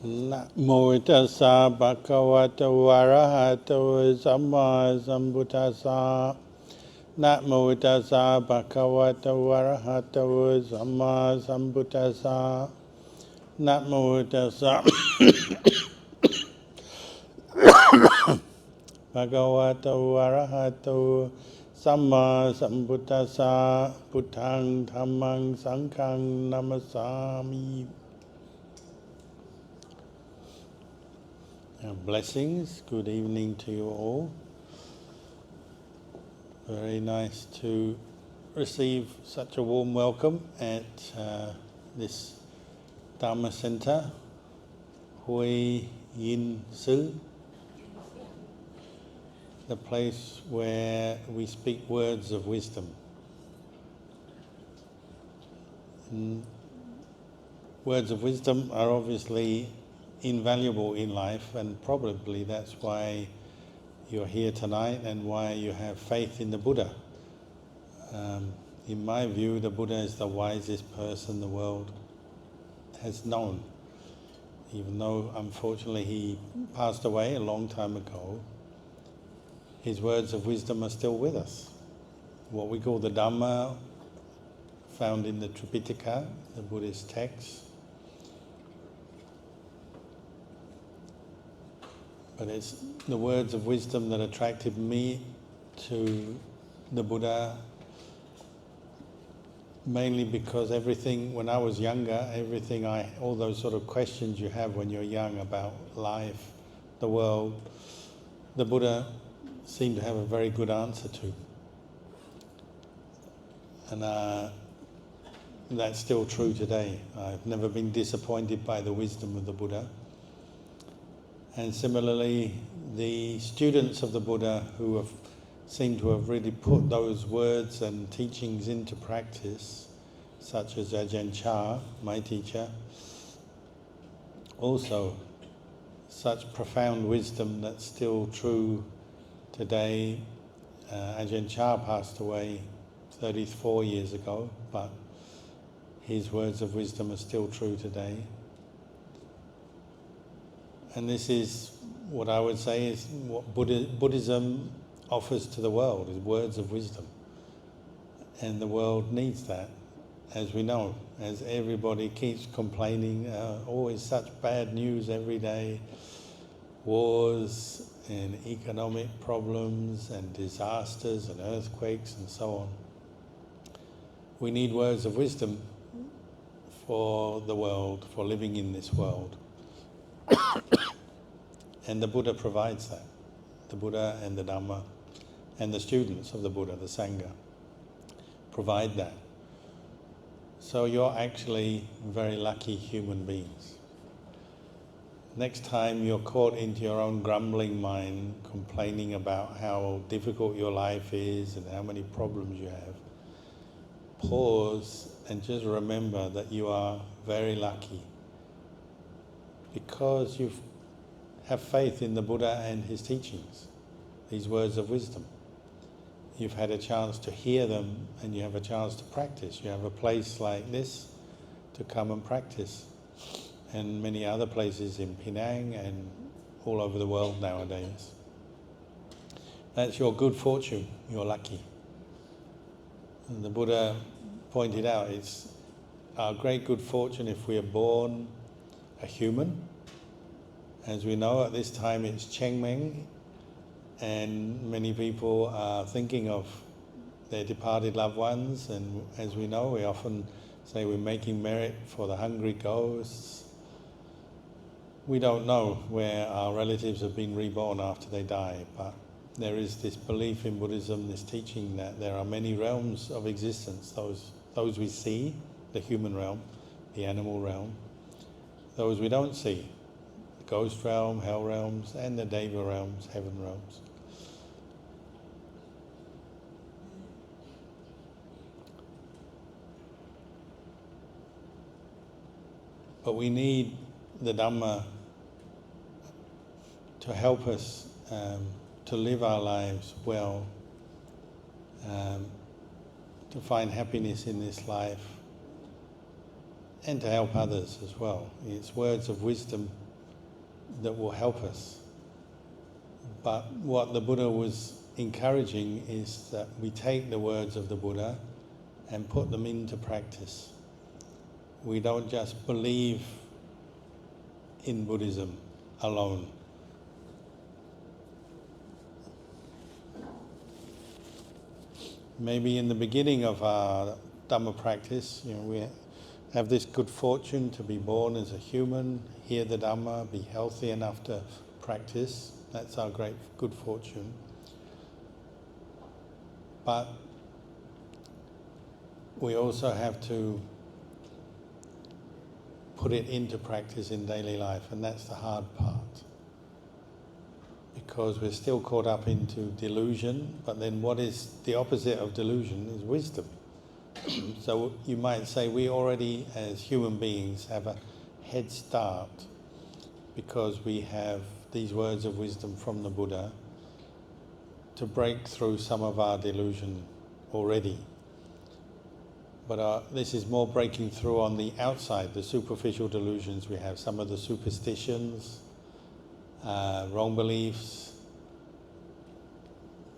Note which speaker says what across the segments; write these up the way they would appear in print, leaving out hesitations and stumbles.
Speaker 1: นะโมตัสสะภะคะวะโตอะระหะโตสัมมาสัมพุทธัสสะนะโมตัสสะภะคะวะโตอะระหะโตสัมมาสัมพุทธัสสะนะโมตัสสะภะคะวะโตอะระหะโตสัมมาสัมพุทธัสสะพุทธังธัมมังสังฆังนะมัสสามิ Blessings, good evening to you all. Very nice to receive such a warm welcome at this Dhamma Center, Hui Yin Seh, the place where we speak words of wisdom. And words of wisdom are obviously invaluable in life, and probably that's why you're here tonight and why you have faith in the Buddha. In my view, the Buddha is the wisest person the world has known. Even though unfortunately he passed away a long time ago, his words of wisdom are still with us. What we call the Dhamma, found in the Tripitaka, the Buddhist text. But it's the words of wisdom that attracted me to the Buddha, mainly because when I was younger, all those sort of questions you have when you're young about life, the world, the Buddha seemed to have a very good answer to. And that's still true today. I've never been disappointed by the wisdom of the Buddha. And similarly, the students of the Buddha who seem to have really put those words and teachings into practice, such as Ajahn Chah, my teacher, also such profound wisdom that's still true today. Ajahn Chah passed away 34 years ago, but his words of wisdom are still true today. And this is what I would say is what Buddhism offers to the world, is words of wisdom. And the world needs that, as we know, as everybody keeps complaining, always such bad news every day, wars and economic problems and disasters and earthquakes and so on. We need words of wisdom for the world, for living in this world. And the Buddha provides that. The Buddha and the Dhamma and the students of the Buddha, the Sangha, provide that. So you're actually very lucky human beings. Next time you're caught into your own grumbling mind, complaining about how difficult your life is and how many problems you have, pause and just remember that you are very lucky because you have faith in the Buddha and his teachings, these words of wisdom. You've had a chance to hear them and you have a chance to practice. You have a place like this to come and practice, and many other places in Penang and all over the world nowadays. That's your good fortune, you're lucky. And the Buddha pointed out it's our great good fortune if we are born a human. As we know, at this time it's Chengmeng, and many people are thinking of their departed loved ones, and as we know, we often say we're making merit for the hungry ghosts. We don't know where our relatives have been reborn after they die, but there is this belief in Buddhism, this teaching that there are many realms of existence, those we see, the human realm, the animal realm, those we don't see, ghost realm, hell realms, and the Deva realms, heaven realms. But we need the Dhamma to help us to live our lives well, to find happiness in this life, and to help others as well. It's words of wisdom that will help us. But what the Buddha was encouraging is that we take the words of the Buddha and put them into practice. We don't just believe in Buddhism alone. Maybe in the beginning of our Dhamma practice, we have this good fortune to be born as a human, hear the Dhamma, be healthy enough to practice. That's our great good fortune. But we also have to put it into practice in daily life, and that's the hard part. Because we're still caught up into delusion, but then what is the opposite of delusion is wisdom. So you might say we already, as human beings, have a head start because we have these words of wisdom from the Buddha to break through some of our delusion already. But this is more breaking through on the outside, the superficial delusions we have, some of the superstitions, wrong beliefs,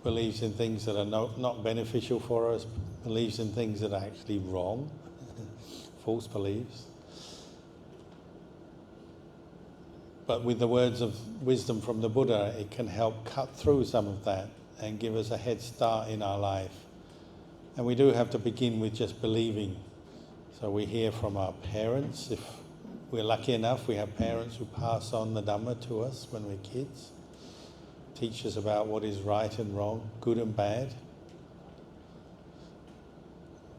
Speaker 1: beliefs in things that are not beneficial for us, beliefs in things that are actually wrong, false beliefs. But with the words of wisdom from the Buddha, it can help cut through some of that and give us a head start in our life. And we do have to begin with just believing. So we hear from our parents. If we're lucky enough, we have parents who pass on the Dhamma to us when we're kids, teach us about what is right and wrong, good and bad.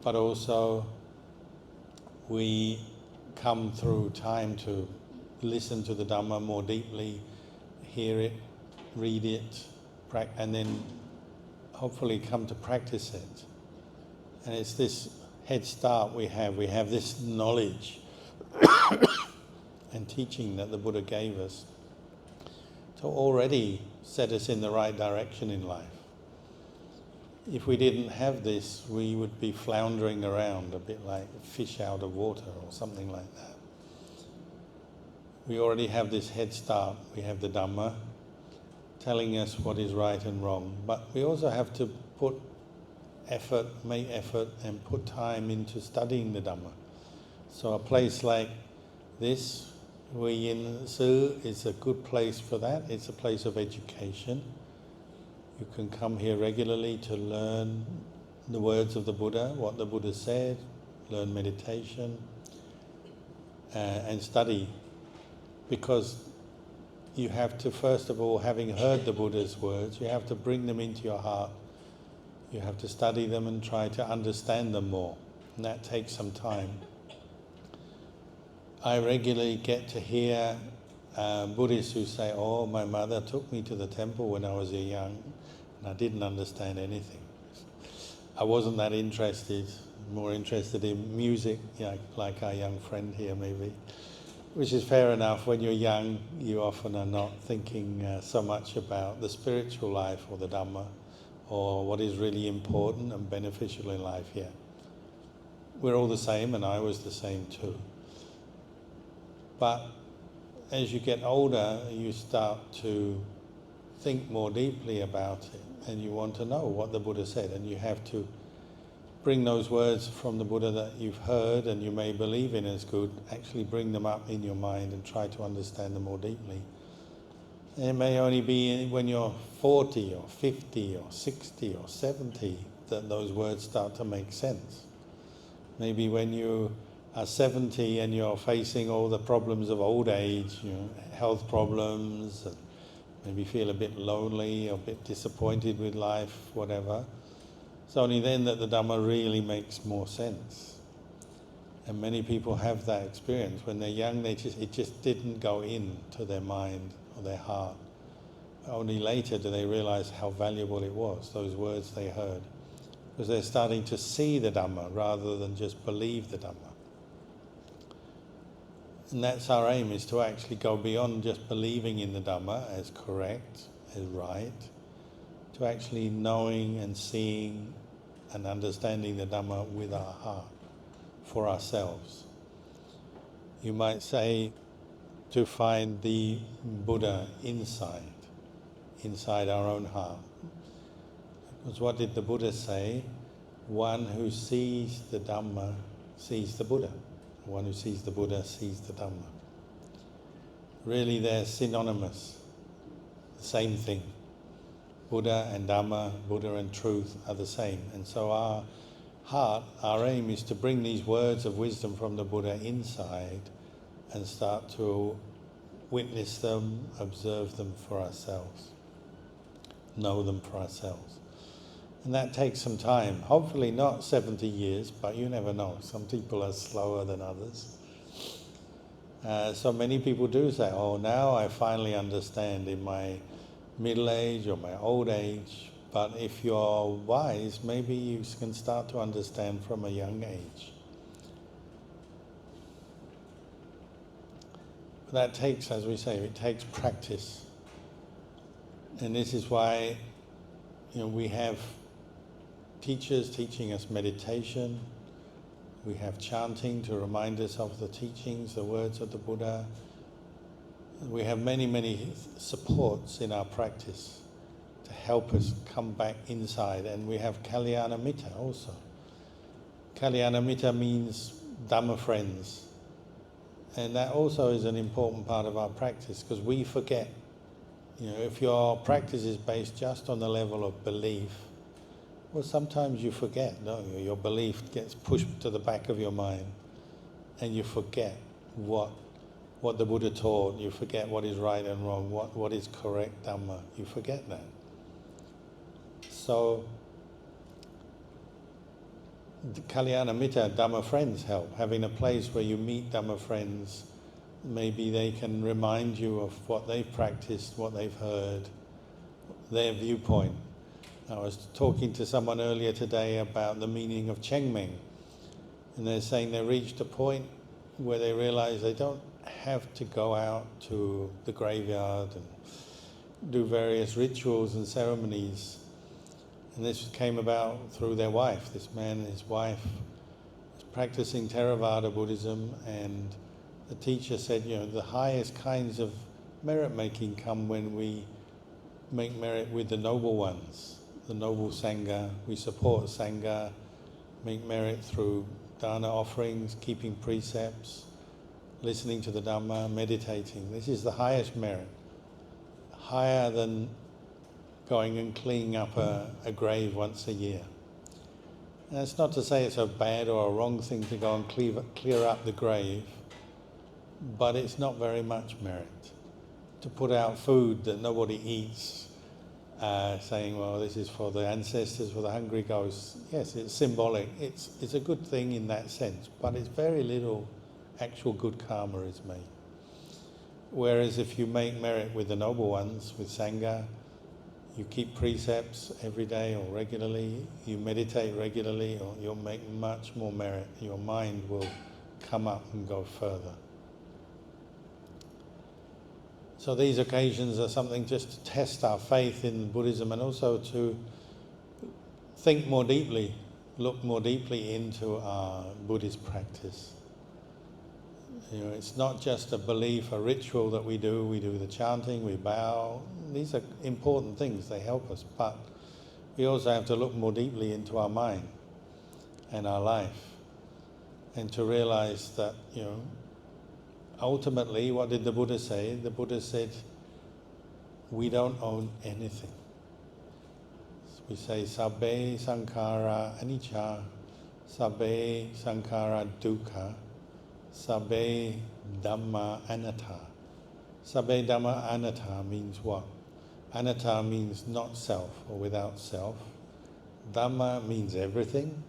Speaker 1: But also we come through time to listen to the Dhamma more deeply, hear it, read it, and then hopefully come to practice it. And it's this head start we have. We have this knowledge and teaching that the Buddha gave us to already set us in the right direction in life. If we didn't have this, we would be floundering around a bit like a fish out of water or something like that. We already have this head start. We have the Dhamma telling us what is right and wrong. But we also have to make effort and put time into studying the Dhamma. So a place like this, Hui Yin Seh, is a good place for that. It's a place of education. You can come here regularly to learn the words of the Buddha, what the Buddha said, learn meditation, and study. Because you have to, first of all, having heard the Buddha's words, you have to bring them into your heart. You have to study them and try to understand them more. And that takes some time. I regularly get to hear Buddhists who say, "Oh, my mother took me to the temple when I was young, and I didn't understand anything. I wasn't that interested, more interested in music, like our young friend here maybe." Which is fair enough. When you're young, you often are not thinking so much about the spiritual life or the Dhamma, or what is really important and beneficial in life yet. We're all the same, and I was the same too. But as you get older, you start to think more deeply about it, and you want to know what the Buddha said, and you have to bring those words from the Buddha that you've heard and you may believe in as good, actually bring them up in your mind and try to understand them more deeply. It may only be when you're 40 or 50 or 60 or 70 that those words start to make sense. Maybe when you are 70 and you're facing all the problems of old age, health problems, and maybe feel a bit lonely or a bit disappointed with life, whatever. It's only then that the Dhamma really makes more sense. And many people have that experience. When they're young, it just didn't go into their mind or their heart. Only later do they realise how valuable it was, those words they heard. Because they're starting to see the Dhamma rather than just believe the Dhamma. And that's our aim, is to actually go beyond just believing in the Dhamma as correct, as right, to actually knowing and seeing and understanding the Dhamma with our heart, for ourselves. You might say, to find the Buddha inside our own heart. Because what did the Buddha say? One who sees the Dhamma sees the Buddha. One who sees the Buddha sees the Dhamma. Really, they're synonymous, the same thing. Buddha and Dhamma, Buddha and truth are the same. And so our heart, our aim is to bring these words of wisdom from the Buddha inside and start to witness them, observe them for ourselves, know them for ourselves. And that takes some time. Hopefully not 70 years, but you never know. Some people are slower than others. So many people do say, oh, now I finally understand in my middle age or my old age. But if you're wise, maybe you can start to understand from a young age. But that takes, as we say, it takes practice. And this is why, we have teachers teaching us meditation. We have chanting to remind us of the teachings, the words of the Buddha. We have many, many supports in our practice to help us come back inside. And we have Kalyana Mitta also. Kalyana Mitta means Dhamma friends. And that also is an important part of our practice, because we forget. If your practice is based just on the level of belief, well, sometimes you forget, don't you? Your belief gets pushed to the back of your mind, and you forget what the Buddha taught. You forget what is right and wrong, what is correct Dhamma. You forget that. So, the Kalyana Mitta, Dhamma friends help. Having a place where you meet Dhamma friends, maybe they can remind you of what they've practiced, what they've heard, their viewpoint. I was talking to someone earlier today about the meaning of Chengmeng, and they're saying they reached a point where they realize they don't have to go out to the graveyard and do various rituals and ceremonies. And this came about through their wife. This man and his wife was practicing Theravada Buddhism, and the teacher said, the highest kinds of merit making come when we make merit with the noble ones, the noble Sangha. We support Sangha, make merit through dana offerings, keeping precepts, listening to the Dhamma, meditating. This is the highest merit, higher than going and cleaning up a grave once a year. And that's not to say it's a bad or a wrong thing to go and clear up the grave, but it's not very much merit. To put out food that nobody eats, saying, well, this is for the ancestors, for the hungry ghosts. Yes, it's symbolic. It's a good thing in that sense, but it's very little actual good karma is made. Whereas if you make merit with the noble ones, with Sangha, you keep precepts every day or regularly, you meditate regularly, or you'll make much more merit. Your mind will come up and go further. So these occasions are something just to test our faith in Buddhism, and also to think more deeply, look more deeply into our Buddhist practice. It's not just a belief, a ritual that we do the chanting, we bow. These are important things, they help us, but we also have to look more deeply into our mind and our life, and to realize that, ultimately, what did the Buddha say? The Buddha said, we don't own anything. We say, sabbe sankhara anicca, sabbe sankhara dukkha, sabbe dhamma anatta. Sabbe dhamma anatta means what? Anatta means not self or without self. Dhamma means everything.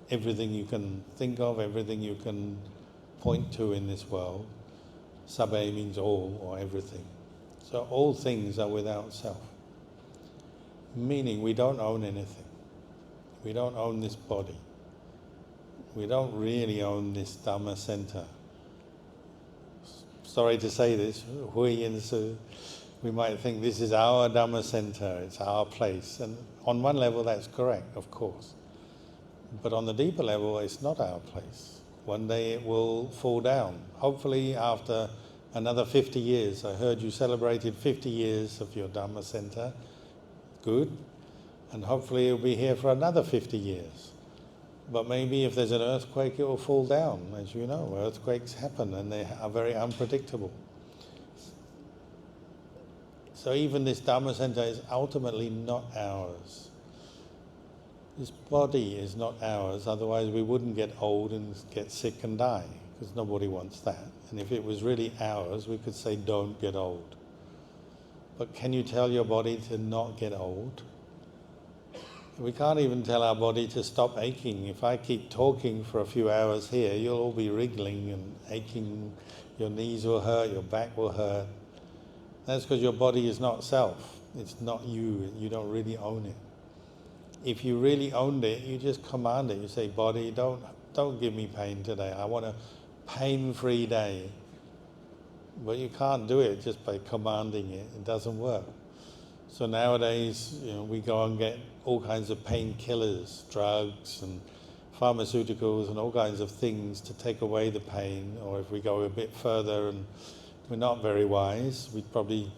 Speaker 1: Everything you can think of, everything you can point to in this world. Sabbe means all or everything. So all things are without self. Meaning we don't own anything. We don't own this body. We don't really own this Dhamma center. Sorry to say this, Hui Yin Seh, we might think this is our Dhamma center, it's our place. And on one level that's correct, of course. But on the deeper level, it's not our place. One day it will fall down. Hopefully after another 50 years. I heard you celebrated 50 years of your Dhamma center. Good. And hopefully it'll be here for another 50 years. But maybe if there's an earthquake, it will fall down. As you know, earthquakes happen and they are very unpredictable. So even this Dhamma center is ultimately not ours. This body is not ours, otherwise we wouldn't get old and get sick and die, because nobody wants that. And if it was really ours, we could say, don't get old. But can you tell your body to not get old? We can't even tell our body to stop aching. If I keep talking for a few hours here, you'll all be wriggling and aching. Your knees will hurt, your back will hurt. That's because your body is not self. It's not you. You don't really own it. If you really owned it, you just command it. You say, body, don't give me pain today. I want a pain-free day. But you can't do it just by commanding it. It doesn't work. So nowadays, we go and get all kinds of painkillers, drugs and pharmaceuticals and all kinds of things to take away the pain. Or if we go a bit further and we're not very wise, we'd probably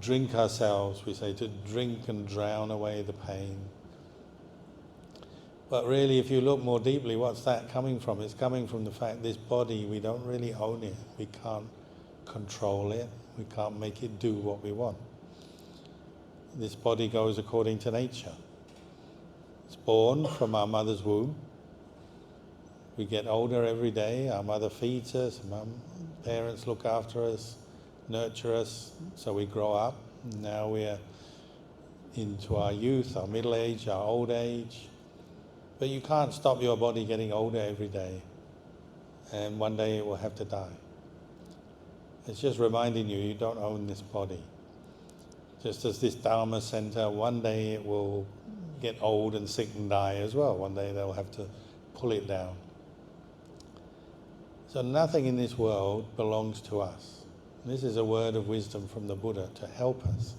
Speaker 1: drink ourselves. We say to drink and drown away the pain. But really, if you look more deeply, what's that coming from? It's coming from the fact this body, we don't really own it. We can't control it. We can't make it do what we want. This body goes according to nature. It's born from our mother's womb. We get older every day. Our mother feeds us. Parents look after us, nurture us, so we grow up. Now we're into our youth, our middle age, our old age. But you can't stop your body getting older every day. And one day it will have to die. It's just reminding you, you don't own this body. Just as this Dharma center, one day it will get old and sick and die as well. One day they'll have to pull it down. So nothing in this world belongs to us. This is a word of wisdom from the Buddha to help us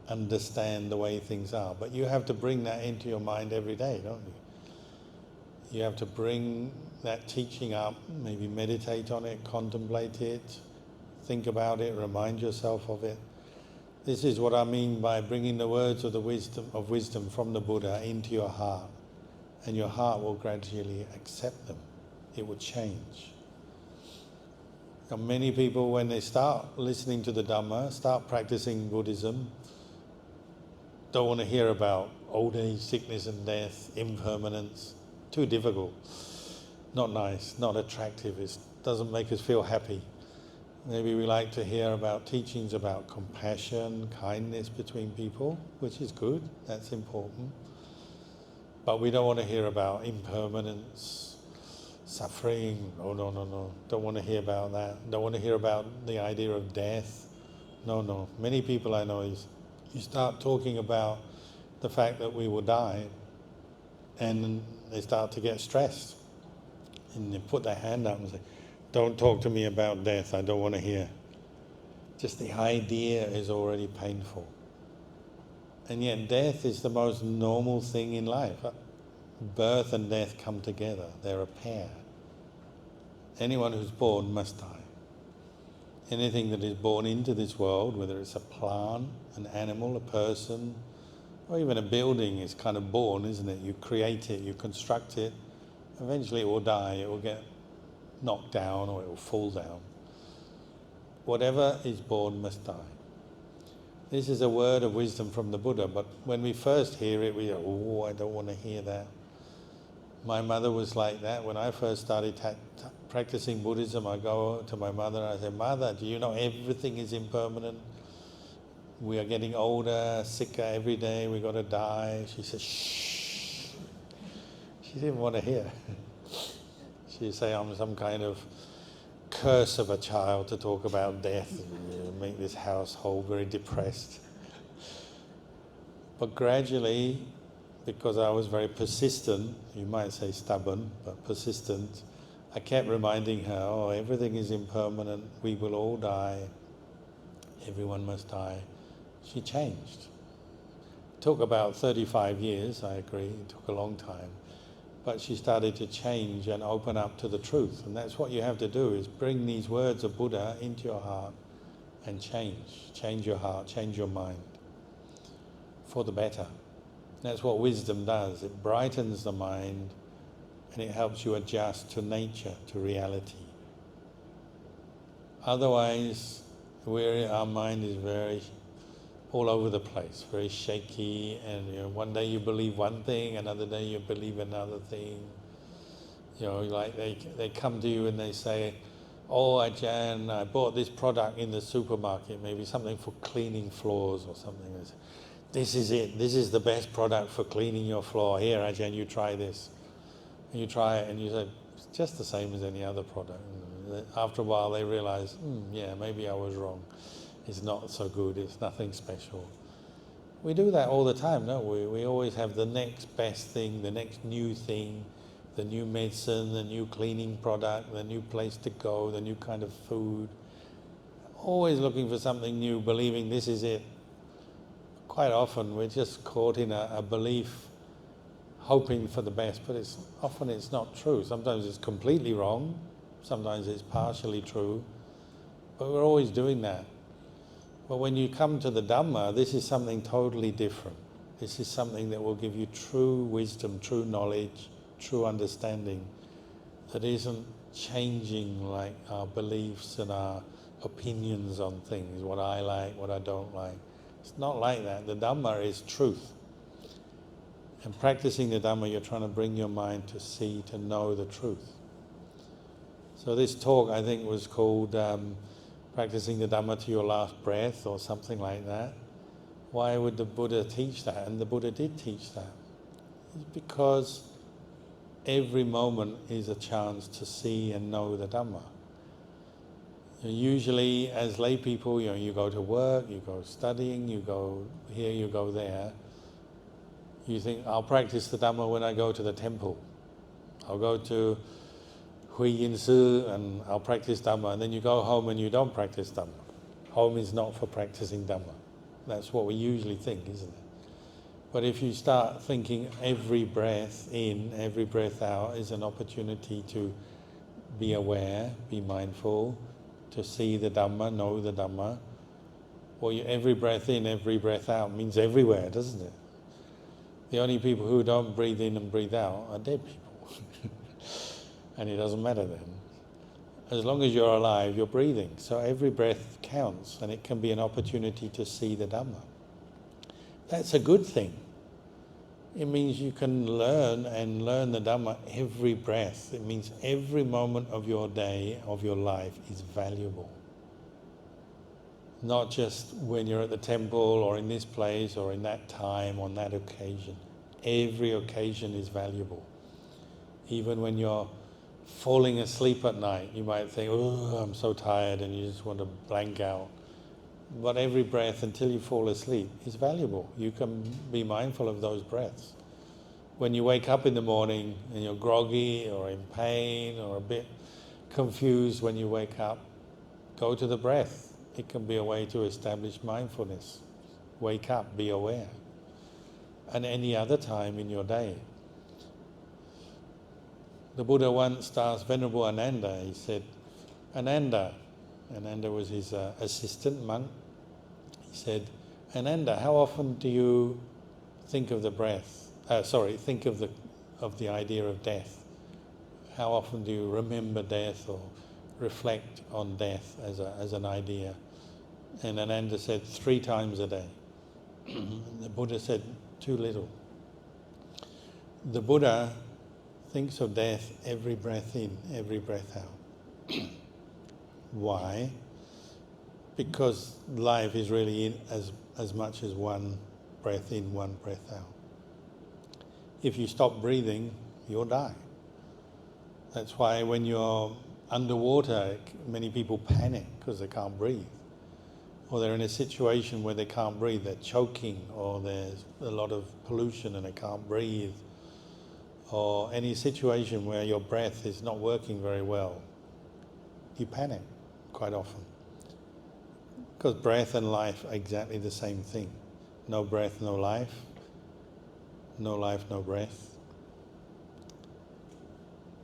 Speaker 1: understand the way things are. But you have to bring that into your mind every day, don't you? You have to bring that teaching up, maybe meditate on it, contemplate it, think about it, remind yourself of it. This is what I mean by bringing the words of the wisdom from the Buddha into your heart, and your heart will gradually accept them. It will change. Now, many people, when they start listening to the Dhamma, start practicing Buddhism, don't want to hear about old age, sickness and death, impermanence. Too difficult, not nice, not attractive, it doesn't make us feel happy. Maybe we like to hear about teachings about compassion, kindness between people, which is good, that's important. But we don't want to hear about impermanence, suffering, no. Don't want to hear about that. Don't want to hear about the idea of death. No. Many people I know, you start talking about the fact that we will die, and they start to get stressed. And they put their hand up and say, don't talk to me about death, I don't want to hear. Just the idea is already painful. And yet death is the most normal thing in life. Birth and death come together, they're a pair. Anyone who's born must die. Anything that is born into this world, whether it's a plant, an animal, a person, or even a building is kind of born, isn't it? You create it, you construct it, eventually it will die, it will get knocked down or it will fall down. Whatever is born must die. This is a word of wisdom from the Buddha, but when we first hear it, we go, I don't want to hear that. My mother was like that. When I first started practicing Buddhism, I go to my mother and I say, Mother, do you know everything is impermanent? We are getting older, sicker every day, we got to die. She said, shh. She didn't want to hear. She'd say, I'm some kind of curse of a child to talk about death and make this household very depressed. But gradually, because I was very persistent, you might say stubborn, but persistent, I kept reminding her, everything is impermanent, we will all die, everyone must die. She changed. It took about 35 years, I agree, it took a long time. but she started to change and open up to the truth. And that's what you have to do, is bring these words of Buddha into your heart and change your heart, change your mind for the better. That's what wisdom does. It brightens the mind and it helps you adjust to nature, to reality. Otherwise, our mind is very all over the place, very shaky, and one day you believe one thing, another day you believe another thing. Like they come to you and they say, "Oh, Ajahn, I bought this product in the supermarket, maybe something for cleaning floors or something. They say, this is it, this is the best product for cleaning your floor. Here, Ajahn, you try this." And you try it and you say, "It's just the same as any other product." After a while they realize, yeah, maybe I was wrong. It's not so good, it's nothing special. We do that all the time, don't we? We always have the next best thing, the next new thing, the new medicine, the new cleaning product, the new place to go, the new kind of food. Always looking for something new, believing this is it. Quite often we're just caught in a belief, hoping for the best, but often it's not true. Sometimes it's completely wrong, sometimes it's partially true, but we're always doing that. But when you come to the Dhamma, this is something totally different. This is something that will give you true wisdom, true knowledge, true understanding, that isn't changing like our beliefs and our opinions on things, what I like, what I don't like. It's not like that. The Dhamma is truth. And practicing the Dhamma, you're trying to bring your mind to see, to know the truth. So this talk, I think, was called Practicing the Dhamma to Your Last Breath, or something like that. Why would the Buddha teach that? And the Buddha did teach that. It's because every moment is a chance to see and know the Dhamma. Usually, as lay people, you go to work, you go studying, you go here, you go there. You think, I'll practice the Dhamma when I go to the temple. I'll go to Hui Yin Seh and I'll practice Dhamma. And then you go home and you don't practice Dhamma. Home is not for practicing Dhamma. That's what we usually think, isn't it? But if you start thinking every breath in, every breath out is an opportunity to be aware, be mindful, to see the Dhamma, know the Dhamma. Well, every breath in, every breath out means everywhere, doesn't it? The only people who don't breathe in and breathe out are dead people. And it doesn't matter then. As long as you're alive, you're breathing. So every breath counts, and it can be an opportunity to see the Dhamma. That's a good thing. It means you can learn the Dhamma every breath. It means every moment of your day, of your life, is valuable. Not just when you're at the temple or in this place or in that time, on that occasion. Every occasion is valuable. Even when you're falling asleep at night, you might think, "Oh, I'm so tired," and you just want to blank out. But every breath until you fall asleep is valuable. You can be mindful of those breaths. When you wake up in the morning and you're groggy or in pain or a bit confused when you wake up, go to the breath. It can be a way to establish mindfulness. Wake up, be aware. And any other time in your day. The Buddha once asked Venerable Ananda, he said, Ananda was his assistant monk, he said, "Ananda, how often do you think of the breath? Think of the idea of death? How often do you remember death or reflect on death as an idea?" And Ananda said, 3 times a day. The Buddha said, too little. The Buddha thinks of death every breath in, every breath out. Why? Because life is really in as much as one breath in, one breath out. If you stop breathing, you'll die. That's why when you're underwater, many people panic because they can't breathe. Or they're in a situation where they can't breathe, they're choking, or there's a lot of pollution and they can't breathe. Or any situation where your breath is not working very well, you panic quite often. Because breath and life are exactly the same thing. No breath, no life. No life, no breath.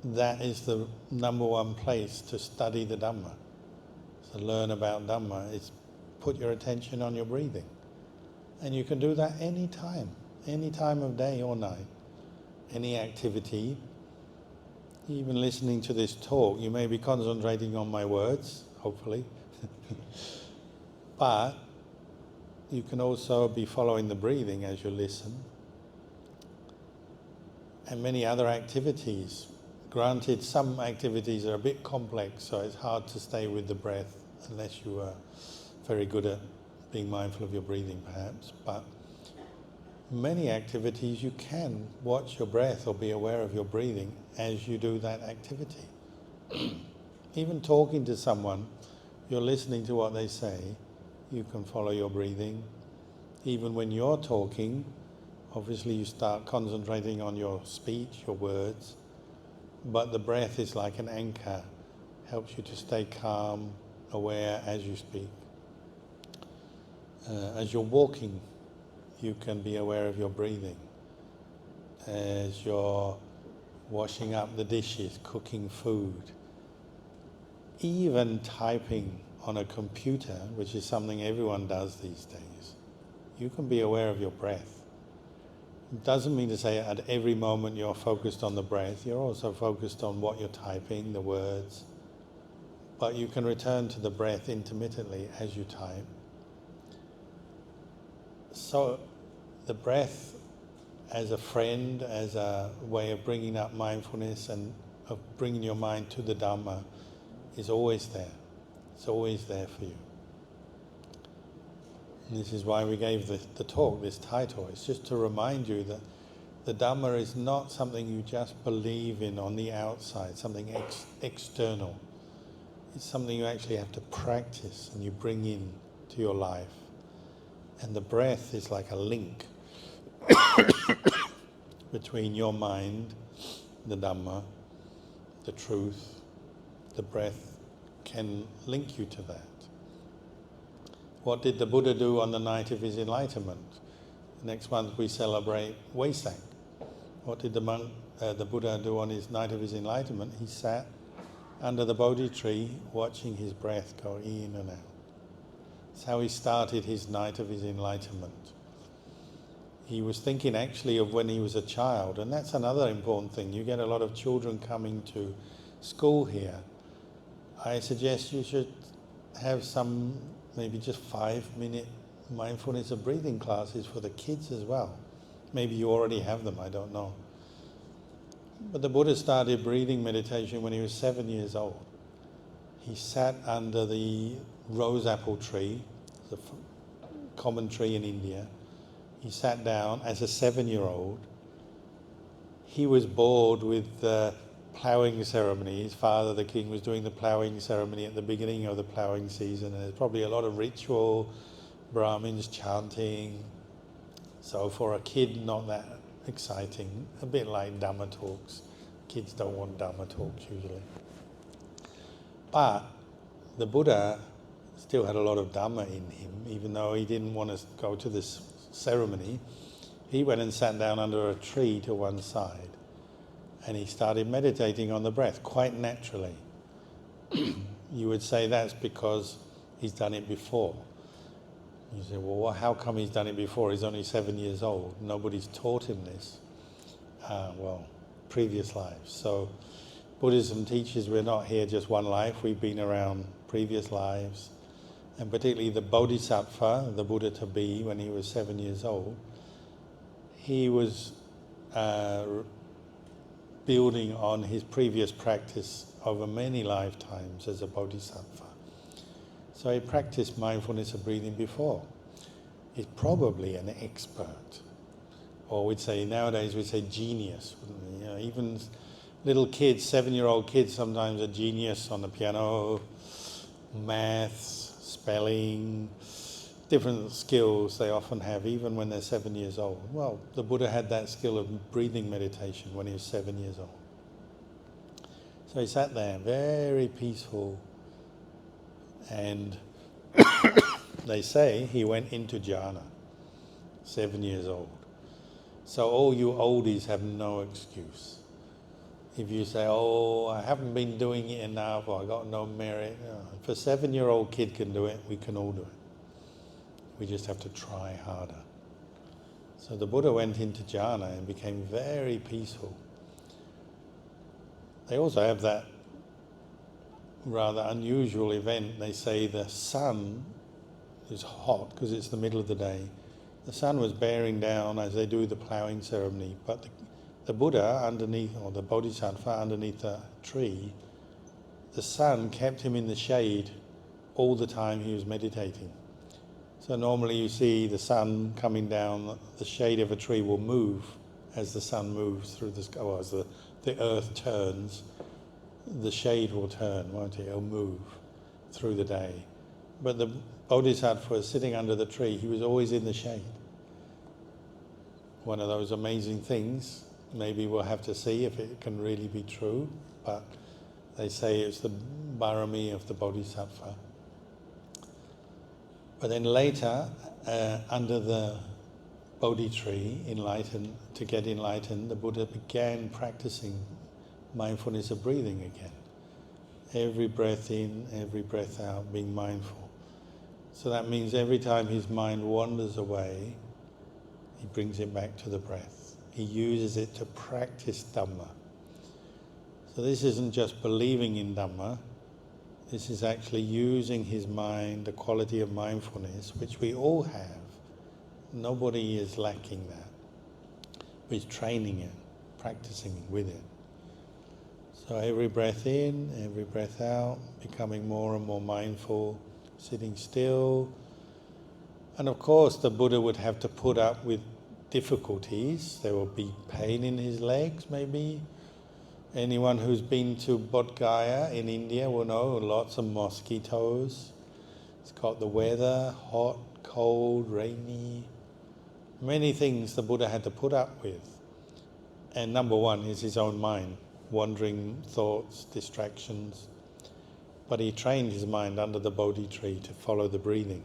Speaker 1: that is the number one place to study the Dhamma, to learn about Dhamma, is put your attention on your breathing. And you can do that any time of day or night, any activity. Even listening to this talk, you may be concentrating on my words, hopefully, but you can also be following the breathing as you listen. And many other activities. Granted, some activities are a bit complex, so it's hard to stay with the breath unless you are very good at being mindful of your breathing, perhaps. But many activities, you can watch your breath or be aware of your breathing as you do that activity. Even talking to someone, you're listening to what they say, you can follow your breathing. Even when you're talking, obviously you start concentrating on your speech, your words, but the breath is like an anchor, helps you to stay calm, aware as you speak. As you're walking, you can be aware of your breathing. As you're washing up the dishes, cooking food, even typing on a computer, which is something everyone does these days, you can be aware of your breath. It doesn't mean to say at every moment you're focused on the breath, you're also focused on what you're typing, the words, but you can return to the breath intermittently as you type. So the breath as a friend, as a way of bringing up mindfulness and of bringing your mind to the Dhamma is always there. It's always there for you. And this is why we gave the talk this title. It's just to remind you that the Dhamma is not something you just believe in on the outside, something external. It's something you actually have to practice and you bring in to your life. And the breath is like a link between your mind, the Dhamma, the truth. The breath can link you to that. What did the Buddha do on the night of his enlightenment? Next month we celebrate Wesak. What did the Buddha do on his night of his enlightenment? He sat under the Bodhi tree watching his breath go in and out. That's how he started his night of his enlightenment. He was thinking actually of when he was a child, and that's another important thing. You get a lot of children coming to school here. I suggest you should have some, maybe just 5-minute mindfulness of breathing classes for the kids as well. Maybe you already have them, I don't know. But the Buddha started breathing meditation when he was 7 years old. He sat under the rose apple tree, the common tree in India. He sat down as a 7-year-old. He was bored with the ploughing ceremony. His father, the king, was doing the ploughing ceremony at the beginning of the ploughing season. And there's probably a lot of ritual, Brahmins chanting. So for a kid, not that exciting. A bit like Dhamma talks. Kids don't want Dhamma talks usually. But the Buddha still had a lot of Dhamma in him, even though he didn't want to go to this ceremony. He went and sat down under a tree to one side and he started meditating on the breath quite naturally. You would say that's because he's done it before. You say, well, how come he's done it before? He's only 7 years old. Nobody's taught him this. Well, previous lives. So Buddhism teaches we're not here just one life. We've been around previous lives. And particularly the Bodhisattva, the Buddha to be, when he was 7 years old, he was building on his previous practice over many lifetimes as a Bodhisattva. So he practiced mindfulness of breathing before. He's probably an expert. Or we'd say, nowadays we'd say genius. You know, even little kids, 7-year-old kids sometimes are genius on the piano, maths, spelling, different skills they often have even when they're 7 years old. Well, the Buddha had that skill of breathing meditation when he was 7 years old. So he sat there, very peaceful, and they say he went into jhana, 7 years old. So all you oldies have no excuse. If you say, oh, I haven't been doing it enough, or I got no merit, if a 7-year-old kid can do it, we can all do it. We just have to try harder. So the Buddha went into jhana and became very peaceful. They also have that rather unusual event. They say the sun is hot because it's the middle of the day. The sun was bearing down as they do the ploughing ceremony, but the Buddha underneath, or the Bodhisattva underneath a tree, the sun kept him in the shade all the time he was meditating. So normally you see the sun coming down, the shade of a tree will move as the sun moves through the sky, or as the earth turns, the shade will turn, won't it? It'll move through the day. But the Bodhisattva was sitting under the tree, he was always in the shade. One of those amazing things. Maybe we'll have to see if it can really be true, but they say it's the barami of the Bodhisattva. But then later, under the Bodhi tree, to get enlightened, the Buddha began practicing mindfulness of breathing again. Every breath in, every breath out, being mindful. So that means every time his mind wanders away, he brings it back to the breath. He uses it to practice Dhamma. So this isn't just believing in Dhamma, this is actually using his mind, the quality of mindfulness, which we all have. Nobody is lacking that. But he's training it, practicing with it. So every breath in, every breath out, becoming more and more mindful, sitting still. And of course the Buddha would have to put up with difficulties. There will be pain in his legs, maybe. Anyone who's been to Bodh Gaya in India will know lots of mosquitoes. It's got the weather, hot, cold, rainy. Many things the Buddha had to put up with. And number one is his own mind, wandering thoughts, distractions. But he trained his mind under the Bodhi tree to follow the breathing.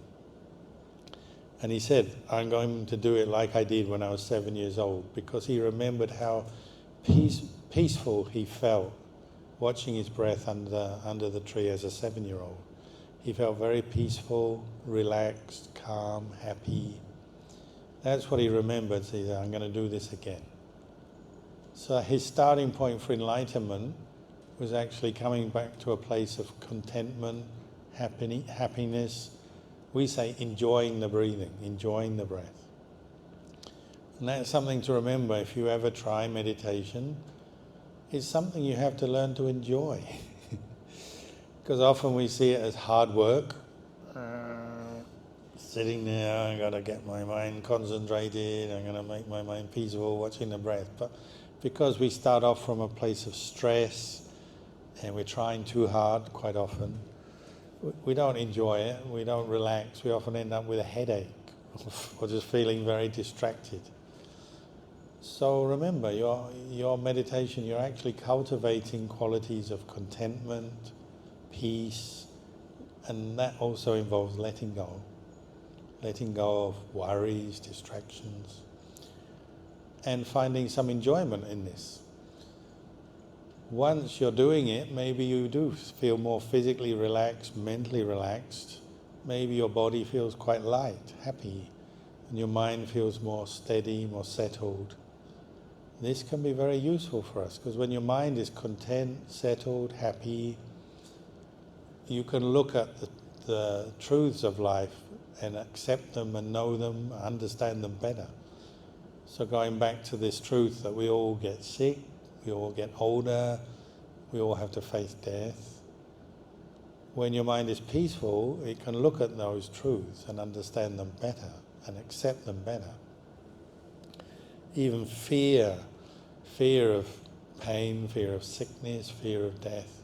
Speaker 1: And he said, I'm going to do it like I did when I was 7 years old, because he remembered how peaceful he felt watching his breath under the tree as a 7-year-old. He felt very peaceful, relaxed, calm, happy. That's what he remembered. So he said, I'm going to do this again. So his starting point for enlightenment was actually coming back to a place of contentment, happiness. We say enjoying the breathing, enjoying the breath. And that's something to remember if you ever try meditation. It's something you have to learn to enjoy. Because often we see it as hard work. Sitting there, I've got to get my mind concentrated, I'm going to make my mind peaceful, watching the breath. But because we start off from a place of stress and we're trying too hard quite often, we don't enjoy it, we don't relax, we often end up with a headache or just feeling very distracted. So remember, your meditation, you're actually cultivating qualities of contentment, peace, and that also involves letting go of worries, distractions, and finding some enjoyment in this. Once you're doing it, maybe you do feel more physically relaxed, mentally relaxed. Maybe your body feels quite light, happy, and your mind feels more steady, more settled. This can be very useful for us, because when your mind is content, settled, happy, you can look at the truths of life and accept them and know them, understand them better. So going back to this truth that we all get sick, we all get older, we all have to face death. When your mind is peaceful, it can look at those truths and understand them better and accept them better. Even fear of pain, fear of sickness, fear of death,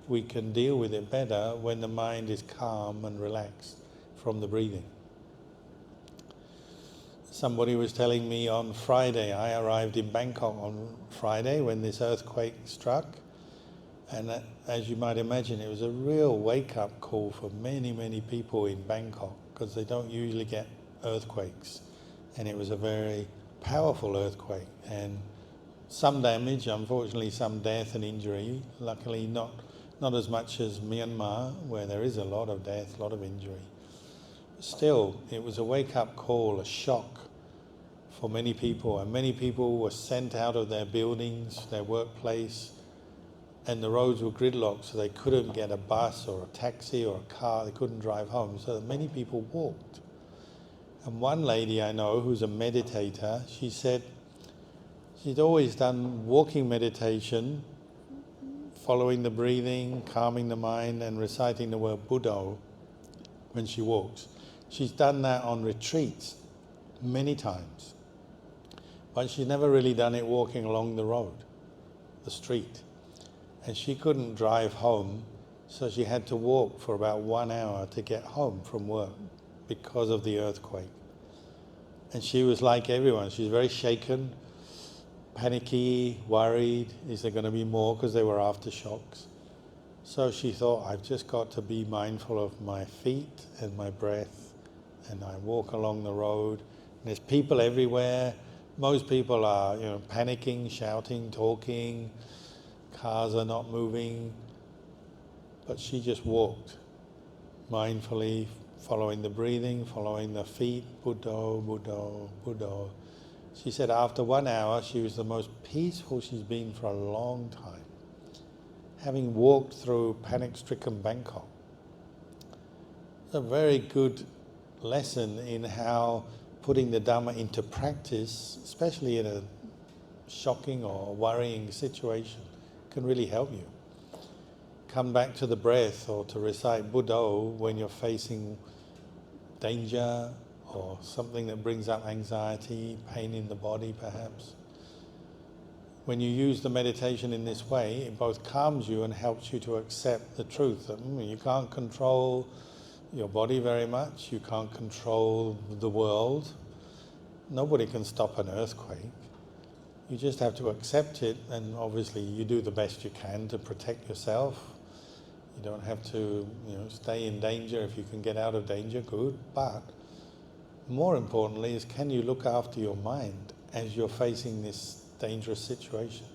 Speaker 1: we can deal with it better when the mind is calm and relaxed from the breathing. Somebody was telling me on Friday, I arrived in Bangkok on Friday when this earthquake struck, and as you might imagine, it was a real wake-up call for many, many people in Bangkok, because they don't usually get earthquakes, and it was a very powerful earthquake, and some damage, unfortunately some death and injury. Luckily not as much as Myanmar, where there is a lot of death, a lot of injury. Still, it was a wake-up call, a shock for many people, and many people were sent out of their buildings, their workplace, and the roads were gridlocked, so they couldn't get a bus or a taxi or a car, they couldn't drive home, so many people walked. And one lady I know who's a meditator, she said she'd always done walking meditation, following the breathing, calming the mind, and reciting the word Buddha when she walks. She's done that on retreats many times, but she's never really done it walking along the road, the street. And she couldn't drive home, so she had to walk for about 1 hour to get home from work because of the earthquake. And she was like everyone, she's very shaken, panicky, worried, is there going to be more, because there were aftershocks. So she thought, I've just got to be mindful of my feet and my breath, and I walk along the road, and there's people everywhere. Most people are, panicking, shouting, talking, cars are not moving, but she just walked mindfully, following the breathing, following the feet, Buddha, Buddha, Buddha. She said after 1 hour she was the most peaceful she's been for a long time, having walked through panic-stricken Bangkok. It's a very good lesson in how putting the Dhamma into practice, especially in a shocking or worrying situation, can really help you. Come back to the breath, or to recite Buddha when you're facing danger or something that brings up anxiety, pain in the body perhaps. When you use the meditation in this way, it both calms you and helps you to accept the truth that you can't control your body very much, you can't control the world, nobody can stop an earthquake. You just have to accept it, and obviously you do the best you can to protect yourself. You don't have to, stay in danger. If you can get out of danger, good. But more importantly is, can you look after your mind as you're facing this dangerous situation?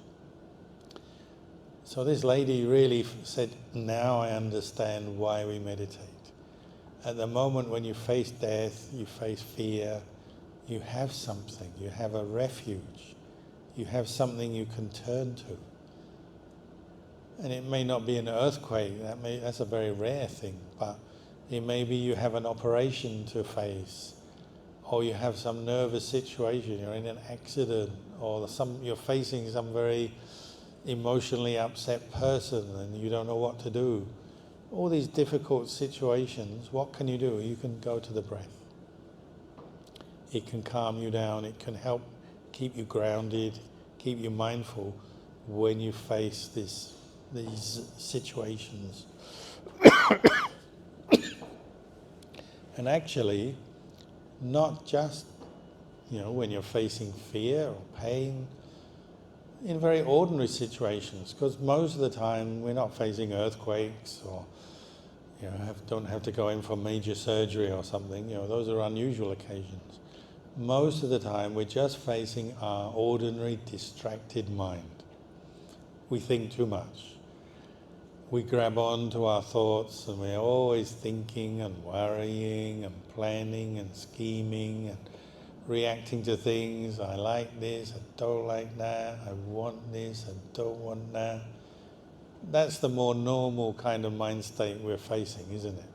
Speaker 1: So this lady really said, now I understand why we meditate. At the moment when you face death, you face fear, you have something, you have a refuge. You have something you can turn to. And it may not be an earthquake, that's a very rare thing, but it may be you have an operation to face, or you have some nervous situation, you're in an accident, or you're facing some very emotionally upset person and you don't know what to do. All these difficult situations, what can you do? You can go to the breath. It can calm you down, it can help keep you grounded, keep you mindful when you face these situations. And actually, not just when you're facing fear or pain, in very ordinary situations, because most of the time we're not facing earthquakes or don't have to go in for major surgery or something. Those are unusual occasions. Most of the time we're just facing our ordinary distracted mind. We think too much. We grab on to our thoughts and we're always thinking and worrying and planning and scheming and reacting to things. I like this, I don't like that, I want this, I don't want that. That's the more normal kind of mind state we're facing, isn't it?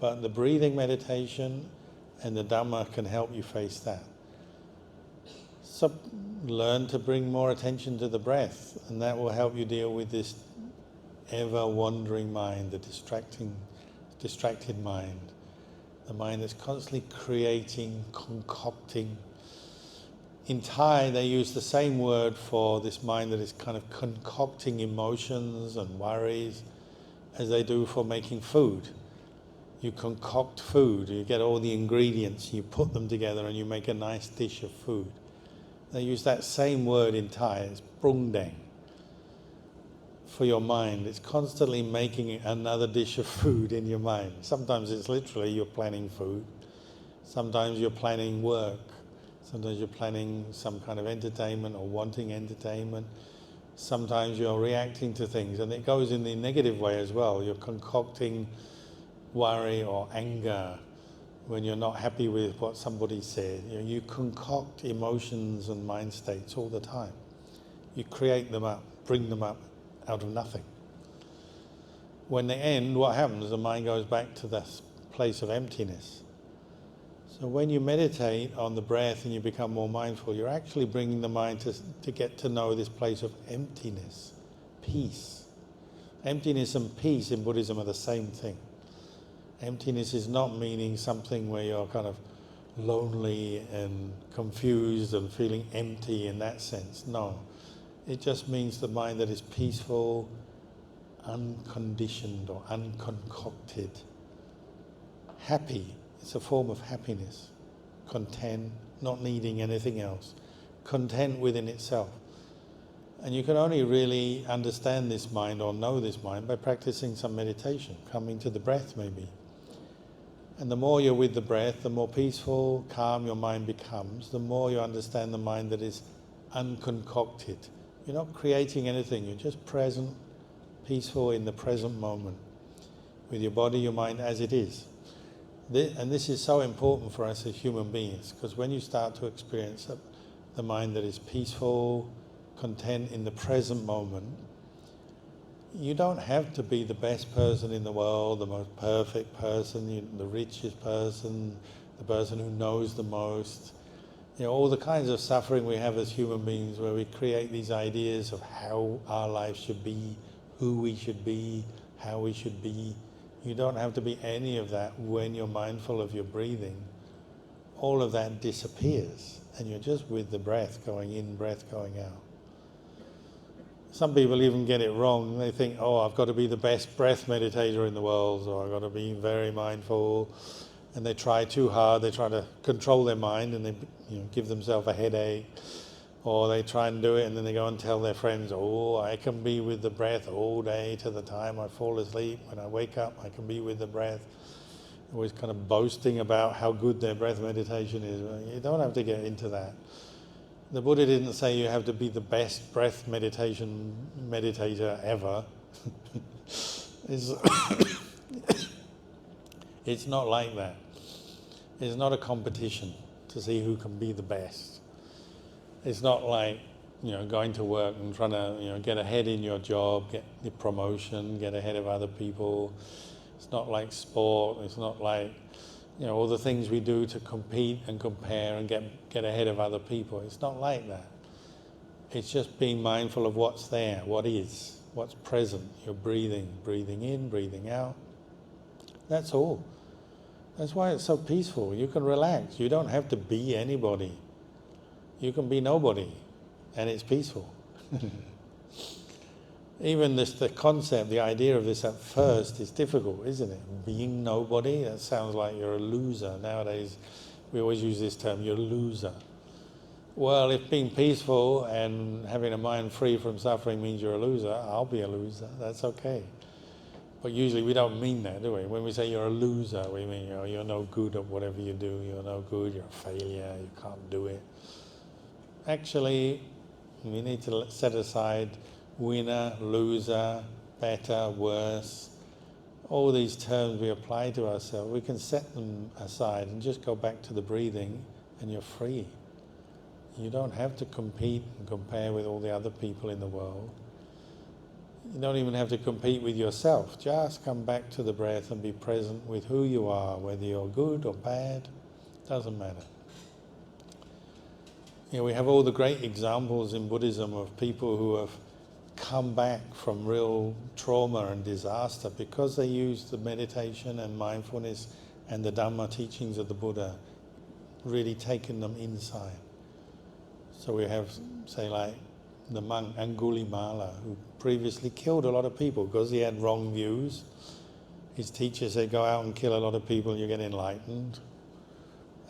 Speaker 1: But the breathing meditation and the Dhamma can help you face that. So learn to bring more attention to the breath, and that will help you deal with this ever-wandering mind, the distracted mind, the mind that's constantly creating, concocting. In Thai, they use the same word for this mind that is kind of concocting emotions and worries as they do for making food. You concoct food, you get all the ingredients, you put them together and you make a nice dish of food. They use that same word in Thai, it's prungdang, for your mind. It's constantly making another dish of food in your mind. Sometimes it's literally you're planning food, sometimes you're planning work, Sometimes you're planning some kind of entertainment or wanting entertainment. Sometimes you're reacting to things, and it goes in the negative way as well. You're concocting worry or anger when you're not happy with what somebody said. You concoct emotions and mind states all the time. You create them up, bring them up out of nothing. When they end, what happens? The mind goes back to this place of emptiness. So when you meditate on the breath and you become more mindful, you're actually bringing the mind to get to know this place of emptiness, peace. Emptiness and peace in Buddhism are the same thing. Emptiness is not meaning something where you're kind of lonely and confused and feeling empty in that sense. No. It just means the mind that is peaceful, unconditioned or unconcocted. Happy. It's a form of happiness. Content, not needing anything else. Content within itself. And you can only really understand this mind or know this mind by practicing some meditation, coming to the breath maybe. And the more you're with the breath, the more peaceful, calm your mind becomes, the more you understand the mind that is unconcocted. You're not creating anything, you're just present, peaceful in the present moment, with your body, your mind as it is. And this is so important for us as human beings, because when you start to experience the mind that is peaceful, content in the present moment, you don't have to be the best person in the world, the most perfect person, the richest person, the person who knows the most. All the kinds of suffering we have as human beings, where we create these ideas of how our life should be, who we should be, how we should be. You don't have to be any of that when you're mindful of your breathing. All of that disappears, and you're just with the breath going in, breath going out. Some people even get it wrong. They think, I've got to be the best breath meditator in the world, or I've got to be very mindful. And they try too hard. They try to control their mind, and they give themselves a headache. Or they try and do it, and then they go and tell their friends, I can be with the breath all day to the time I fall asleep. When I wake up, I can be with the breath. Always kind of boasting about how good their breath meditation is. You don't have to get into that. The Buddha didn't say you have to be the best breath meditator ever. It's not like that. It's not a competition to see who can be the best. It's not like, going to work and trying to, get ahead in your job, get your promotion, get ahead of other people. It's not like sport. It's not like, all the things we do to compete and compare and get ahead of other people. It's not like that. It's just being mindful of what's there, what is, what's present. You're breathing in, breathing out. That's all. That's why it's so peaceful. You can relax. You don't have to be anybody. You can be nobody, and it's peaceful. Even the concept, the idea of this at first is difficult, isn't it? Being nobody, that sounds like you're a loser. Nowadays, we always use this term, you're a loser. Well, if being peaceful and having a mind free from suffering means you're a loser, I'll be a loser. That's okay. But usually we don't mean that, do we? When we say you're a loser, we mean you're no good at whatever you do. You're no good, you're a failure, you can't do it. Actually, we need to set aside winner, loser, better, worse. All these terms we apply to ourselves, we can set them aside and just go back to the breathing, and you're free. You don't have to compete and compare with all the other people in the world. You don't even have to compete with yourself. Just come back to the breath and be present with who you are, whether you're good or bad, doesn't matter. We have all the great examples in Buddhism of people who have come back from real trauma and disaster because they used the meditation and mindfulness and the Dhamma teachings of the Buddha, really taken them inside. So we have, say, like the monk Angulimala, who previously killed a lot of people because he had wrong views. His teacher said, go out and kill a lot of people and you get enlightened.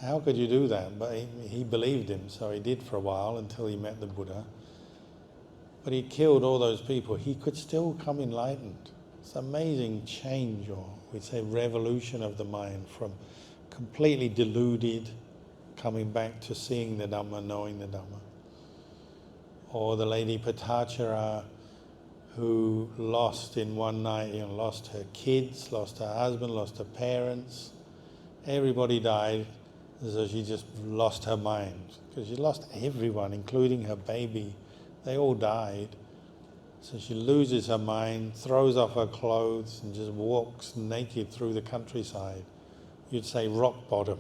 Speaker 1: How could you do that? But he believed him, so he did for a while until he met the Buddha. But he killed all those people. He could still come enlightened. It's an amazing change, or we'd say revolution of the mind, from completely deluded, coming back to seeing the Dhamma, knowing the Dhamma. Or the lady Patachara, who lost in one night, lost her kids, lost her husband, lost her parents. Everybody died, so she just lost her mind. Because she lost everyone, including her baby. They all died. So she loses her mind, throws off her clothes, and just walks naked through the countryside. You'd say rock bottom.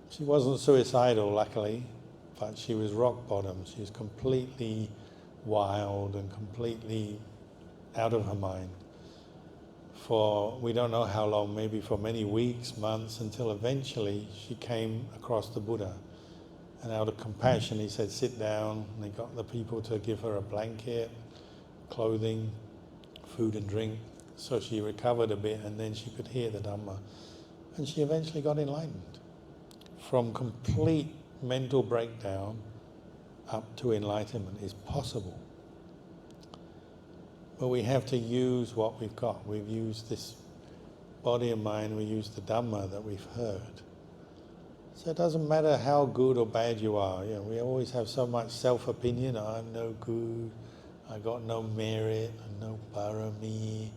Speaker 1: She wasn't suicidal, luckily, but she was rock bottom. She was completely wild and completely out of her mind for we don't know how long, maybe for many weeks, months, until eventually she came across the Buddha. And out of compassion he said, sit down, and he got the people to give her a blanket, clothing, food and drink. So she recovered a bit, and then she could hear the Dhamma. And she eventually got enlightened. From complete mental breakdown up to enlightenment is possible. But we have to use what we've got. We've used this body and mind, we use the Dhamma that we've heard. So it doesn't matter how good or bad you are. We always have so much self-opinion. I'm no good, I got no merit, I'm no parami.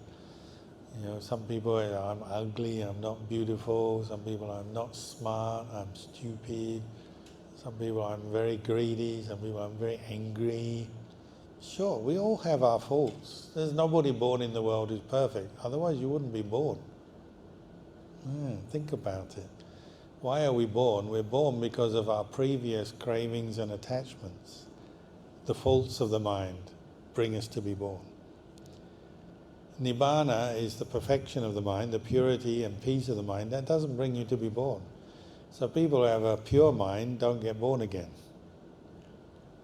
Speaker 1: Some people are, I'm ugly, I'm not beautiful. Some people, I'm not smart, I'm stupid. Some people, I'm very greedy. Some people, I'm very angry. Sure, we all have our faults. There's nobody born in the world who's perfect. Otherwise you wouldn't be born. Think about it. Why are we born? We're born because of our previous cravings and attachments. The faults of the mind bring us to be born. Nibbana is the perfection of the mind, the purity and peace of the mind. That doesn't bring you to be born. So people who have a pure mind don't get born again.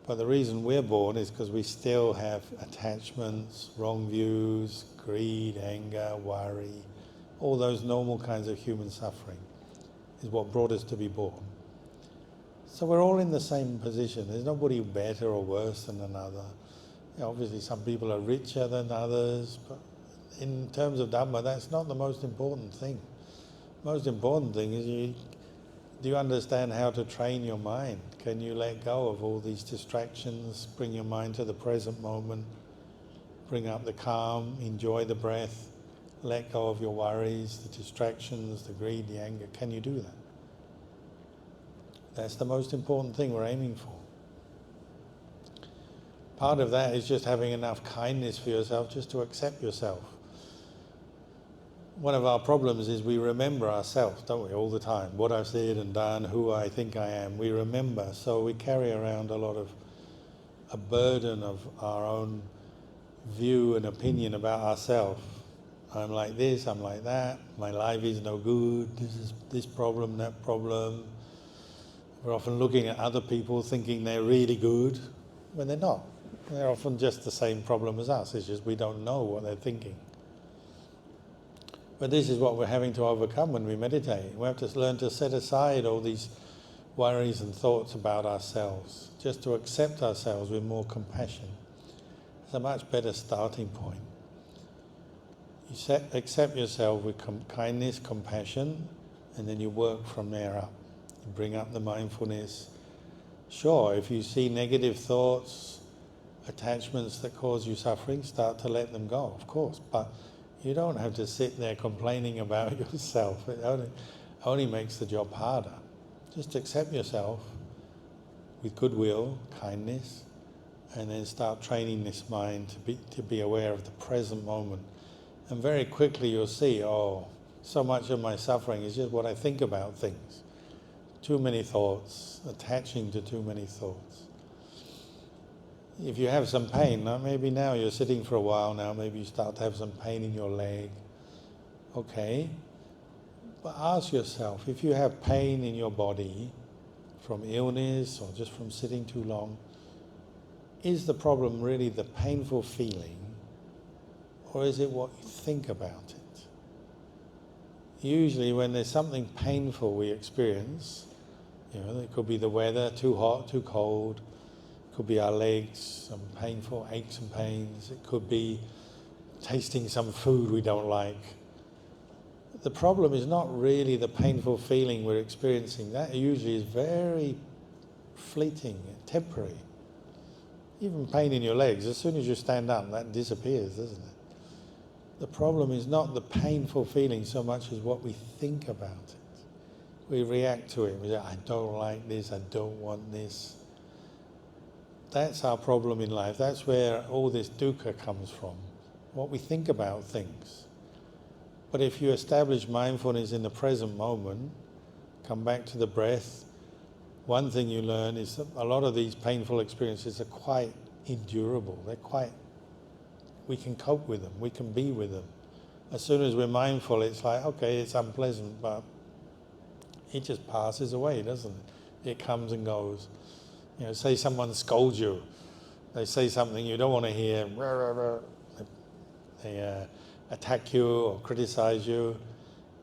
Speaker 1: But the reason we're born is because we still have attachments, wrong views, greed, anger, worry, all those normal kinds of human suffering is what brought us to be born. So we're all in the same position. There's nobody better or worse than another. Obviously some people are richer than others, but in terms of Dhamma, that's not the most important thing. The most important thing is do you understand how to train your mind? Can you let go of all these distractions, bring your mind to the present moment, bring up the calm, enjoy the breath, let go of your worries, the distractions, the greed, the anger? Can you do that? That's the most important thing we're aiming for. Part of that is just having enough kindness for yourself just to accept yourself. One of our problems is we remember ourselves, don't we, all the time. What I've said and done, who I think I am, we remember. So we carry around a burden of our own view and opinion about ourselves. I'm like this, I'm like that, my life is no good, this problem, that problem. We're often looking at other people thinking they're really good, when they're not. They're often just the same problem as us, it's just we don't know what they're thinking. But this is what we're having to overcome when we meditate. We have to learn to set aside all these worries and thoughts about ourselves, just to accept ourselves with more compassion. It's a much better starting point. You accept yourself with kindness, compassion, and then you work from there up. You bring up the mindfulness. Sure, if you see negative thoughts, attachments that cause you suffering, start to let them go, of course. But you don't have to sit there complaining about yourself. It only makes the job harder. Just accept yourself with goodwill, kindness, and then start training this mind to be aware of the present moment. And very quickly you'll see, so much of my suffering is just what I think about things. Too many thoughts, attaching to too many thoughts. If you have some pain, maybe now you're sitting for a while now, maybe you start to have some pain in your leg. Okay, but ask yourself, if you have pain in your body from illness or just from sitting too long, is the problem really the painful feeling, or is it what you think about it? Usually when there's something painful we experience, it could be the weather, too hot, too cold, it could be our legs, some painful aches and pains, it could be tasting some food we don't like. the problem is not really the painful feeling we're experiencing. That usually is very fleeting, temporary. Even pain in your legs, as soon as you stand up, that disappears, doesn't it? The problem is not the painful feeling so much as what we think about it. We react to it. We say, I don't like this, I don't want this. That's our problem in life. That's where all this dukkha comes from, what we think about things. But if you establish mindfulness in the present moment, come back to the breath, one thing you learn is that a lot of these painful experiences are quite endurable. We can cope with them, we can be with them. As soon as we're mindful, it's like, okay, it's unpleasant, but it just passes away, doesn't it? It comes and goes. You know, say someone scolds you, they say something you don't want to hear, they attack you or criticize you.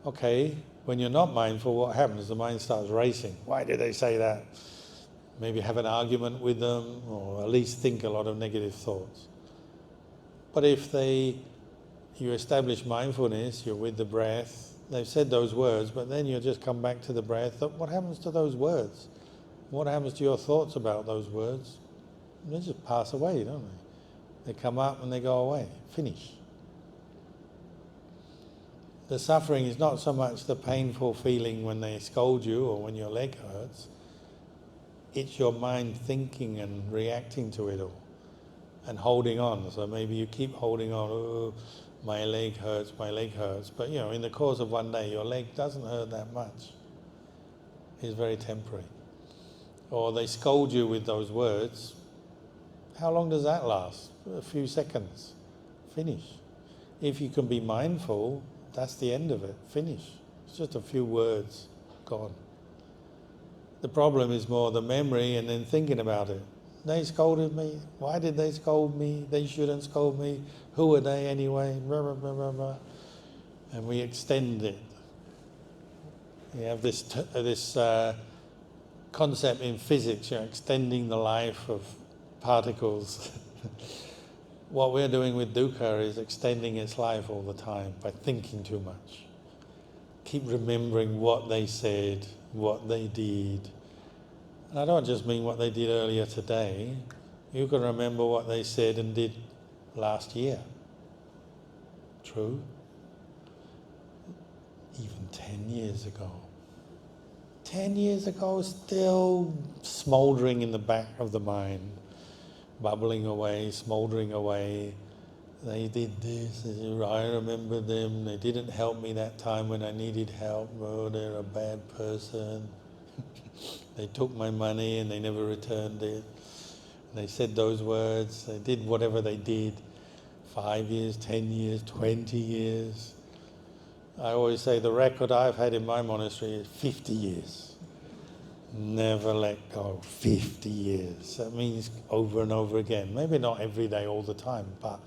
Speaker 1: Okay, when you're not mindful, what happens? The mind starts racing. Why did they say that? Maybe have an argument with them, or at least think a lot of negative thoughts. But if you establish mindfulness, you're with the breath, they've said those words, but then you just come back to the breath, what happens to those words? What happens to your thoughts about those words? They just pass away, don't they? They come up and they go away, finish. The suffering is not so much the painful feeling when they scold you or when your leg hurts. It's your mind thinking and reacting to it all and holding on. So maybe you keep holding on, oh, my leg hurts. But you know, in the course of one day, your leg doesn't hurt that much. It's very temporary. Or they scold you with those words. How long does that last? A few seconds. Finish. If you can be mindful, that's the end of it. Finish. It's just a few words. Gone. The problem is more the memory and then thinking about it. They scolded me. Why did they scold me? They shouldn't scold me. Who are they anyway? Blah, blah, blah, blah, blah. And we extend it. We have this concept in physics, extending the life of particles. What we're doing with dukkha is extending its life all the time by thinking too much. Keep remembering what they said, what they did. And I don't just mean what they did earlier today. You can remember what they said and did last year. True? Even 10 years ago. 10 years ago, still smouldering in the back of the mind, bubbling away, smouldering away. They did this, I remember them, they didn't help me that time when I needed help, oh, they're a bad person. They took my money and they never returned it. They said those words, they did whatever they did, 5 years, 10 years, 20 years. I always say the record I've had in my monastery is 50 years. Never let go, 50 years. That means over and over again. Maybe not every day, all the time, but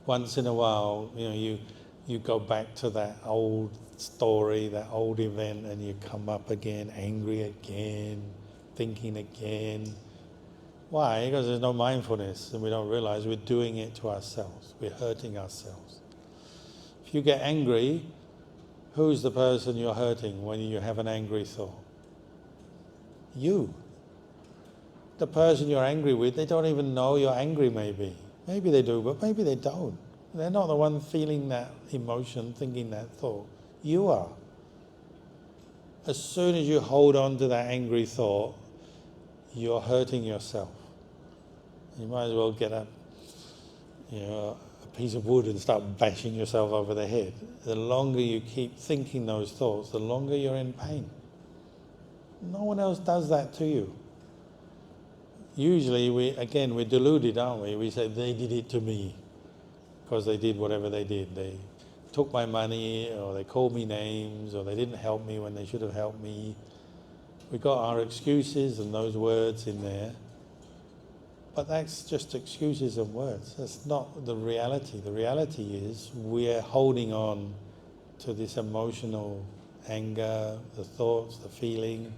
Speaker 1: once in a while, you go back to that old story, that old event, and you come up again, angry again, thinking again. Why? Because there's no mindfulness, and we don't realize we're doing it to ourselves. We're hurting ourselves. If you get angry, who's the person you're hurting when you have an angry thought? You. The person you're angry with, they don't even know you're angry maybe. Maybe they do, but maybe they don't. They're not the one feeling that emotion, thinking that thought. You are. As soon as you hold on to that angry thought, you're hurting yourself. You might as well get a piece of wood and start bashing yourself over the head. The longer you keep thinking those thoughts, the longer you're in pain. No one else does that to you. Usually, we're deluded, aren't we? We say, they did it to me because they did whatever they did. They took my money, or they called me names, or they didn't help me when they should have helped me. We got our excuses and those words in there. But that's just excuses and words. That's not the reality. The reality is we're holding on to this emotional anger, the thoughts, the feeling,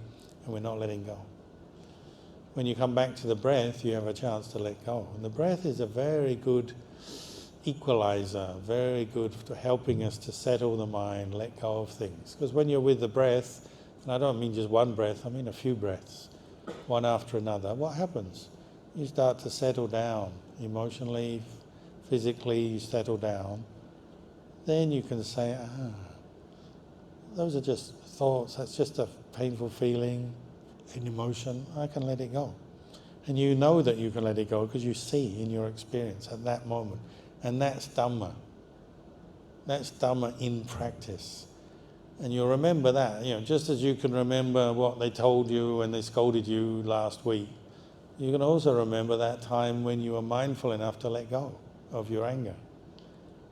Speaker 1: and we're not letting go. When you come back to the breath, you have a chance to let go. And the breath is a very good equalizer, very good for helping us to settle the mind, let go of things. Because when you're with the breath, and I don't mean just one breath, I mean a few breaths, one after another, what happens? You start to settle down emotionally, physically, you settle down. Then you can say, those are just thoughts, that's just a painful feeling, an emotion, I can let it go. And you know that you can let it go because you see in your experience at that moment. And that's Dhamma. That's Dhamma in practice. And you'll remember that, just as you can remember what they told you when they scolded you last week, you can also remember that time when you were mindful enough to let go of your anger.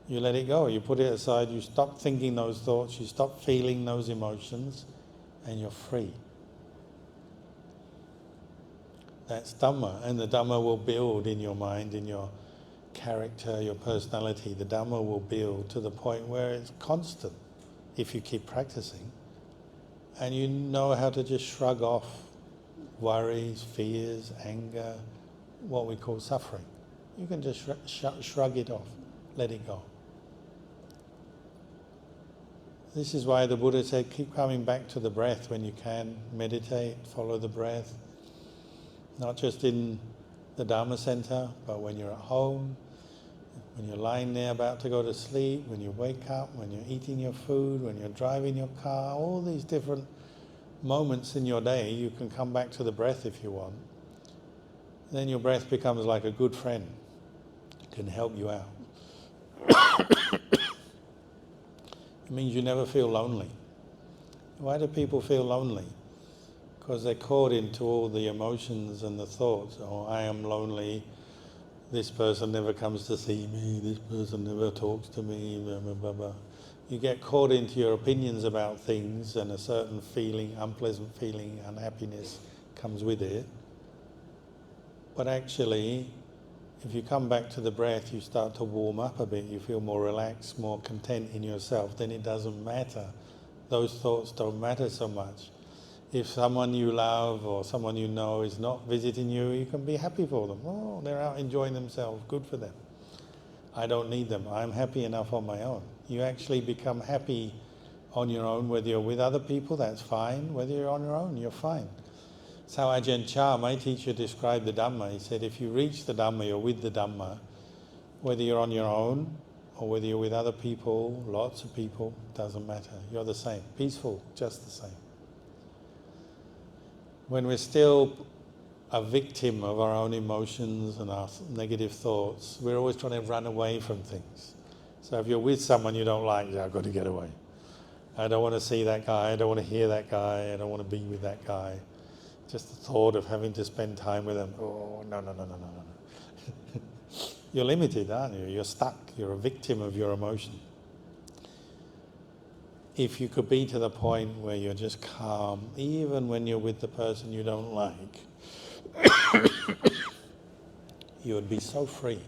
Speaker 1: You let it go, you put it aside, you stop thinking those thoughts, you stop feeling those emotions, and you're free. That's Dhamma, and the Dhamma will build in your mind, in your character, your personality. The Dhamma will build to the point where it's constant if you keep practicing. And you know how to just shrug off worries, fears, anger, what we call suffering. You can just shrug it off, let it go. This is why the Buddha said, keep coming back to the breath when you can. Meditate, follow the breath. Not just in the Dhamma center, but when you're at home, when you're lying there about to go to sleep, when you wake up, when you're eating your food, when you're driving your car, all these different moments in your day, you can come back to the breath if you want. Then your breath becomes like a good friend. It can help you out. It means you never feel lonely. Why do people feel lonely? Because they're caught into all the emotions and the thoughts. Oh, I am lonely. This person never comes to see me. This person never talks to me. Blah, blah, blah, blah. You get caught into your opinions about things, and a certain feeling, unpleasant feeling, unhappiness comes with it. But actually, if you come back to the breath, you start to warm up a bit. You feel more relaxed, more content in yourself. Then it doesn't matter. Those thoughts don't matter so much. If someone you love or someone you know is not visiting you, you can be happy for them. Oh, they're out enjoying themselves, good for them. I don't need them, I'm happy enough on my own. You actually become happy on your own, whether you're with other people, that's fine. Whether you're on your own, you're fine. That's how Ajahn Chah, my teacher, described the Dhamma. He said, if you reach the Dhamma, you're with the Dhamma, whether you're on your own or whether you're with other people, lots of people, doesn't matter. You're the same, peaceful, just the same. When we're still a victim of our own emotions and our negative thoughts, we're always trying to run away from things. So if you're with someone you don't like, I've got to get away. I don't want to see that guy, I don't want to hear that guy, I don't want to be with that guy. Just the thought of having to spend time with them, oh, no. You're limited, aren't you? You're stuck, you're a victim of your emotion. If you could be to the point where you're just calm, even when you're with the person you don't like, you would be so free.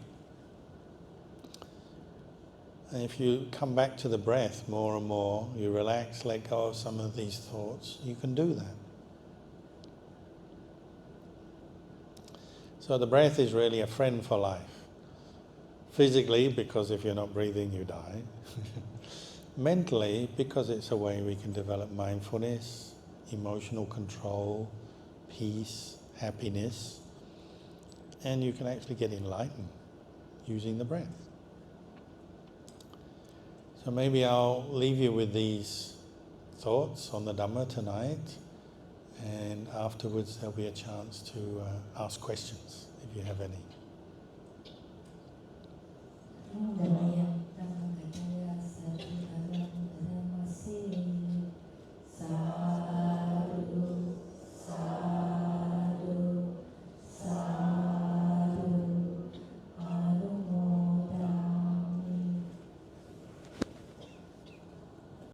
Speaker 1: And if you come back to the breath more and more, you relax, let go of some of these thoughts, you can do that. So the breath is really a friend for life. Physically, because if you're not breathing, you die. Mentally, because it's a way we can develop mindfulness, emotional control, peace, happiness, and you can actually get enlightened using the breath. So maybe I'll leave you with these thoughts on the Dhamma tonight, and afterwards there'll be a chance to ask questions if you have any.